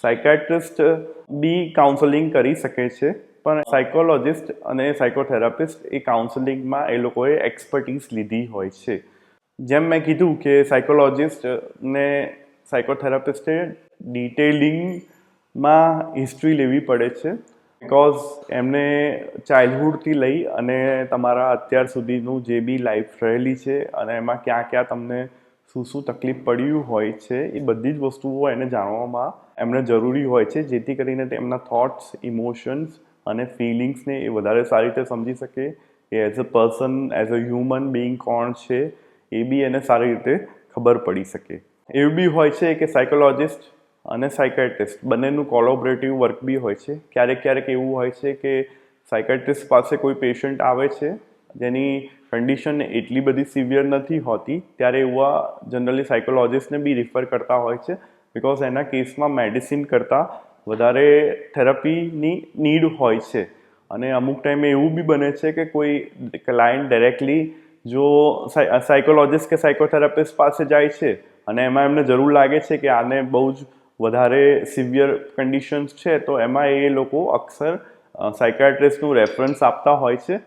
Psychiatrist બી counselling કરી શકે છે, પણ સાયકોલોજિસ્ટ અને સાયકોથેરાપિસ્ટ એ કાઉન્સેલિંગમાં એ લોકોએ એક્સપર્ટીઝ લીધી હોય છે. જેમ મેં કીધું કે સાયકોલોજિસ્ટ ને સાયકોથેરાપિસ્ટે ડિટેલિંગમાં હિસ્ટ્રી લેવી પડે છે, બિકોઝ એમને ચાઇલ્ડહુડથી લઈ અને તમારા અત્યાર સુધીનું જે બી લાઈફ રહેલી છે અને એમાં ક્યાં ક્યાં તમને શું શું તકલીફ પડ્યું હોય છે એ બધી જ વસ્તુઓ એને જાણવામાં એમને જરૂરી હોય છે, જેથી કરીને તેમના થોટ્સ, ઇમોશન્સ અને ફિલિંગ્સને એ વધારે સારી રીતે સમજી શકે, કે as a person, as a human being કોણ છે એ બી એને સારી રીતે ખબર પડી શકે. એવું બી હોય છે કે સાયકોલોજિસ્ટ અને સાયકાટ્રિસ્ટ બંનેનું કોલોબરેટિવ વર્ક બી હોય છે. ક્યારેક ક્યારેક એવું હોય છે કે સાયકાટ્રિસ્ટ પાસે કોઈ પેશન્ટ આવે છે જેની કન્ડિશન એટલી બધી સિવિયર નથી હોતી, ત્યારે એવા જનરલી સાયકોલોજિસ્ટને બી રિફર કરતા હોય છે, બિકોઝ એના કેસમાં મેડિસિન કરતાં વધારે થેરાપીની નીડ હોય છે. અને અમુક ટાઈમે એવું બી બને છે કે કોઈ ક્લાયન્ટ ડાયરેક્ટલી જો સાયકોલોજિસ્ટ કે સાયકોથેરાપિસ્ટ પાસે જાય છે અને એમાં એમને જરૂર લાગે છે કે આને બહુ જ વધારે સિવિયર કન્ડિશન્સ છે, તો એમાં એ લોકો અક્સર સાયકાટ્રિસ્ટનું રેફરન્સ આપતા હોય છે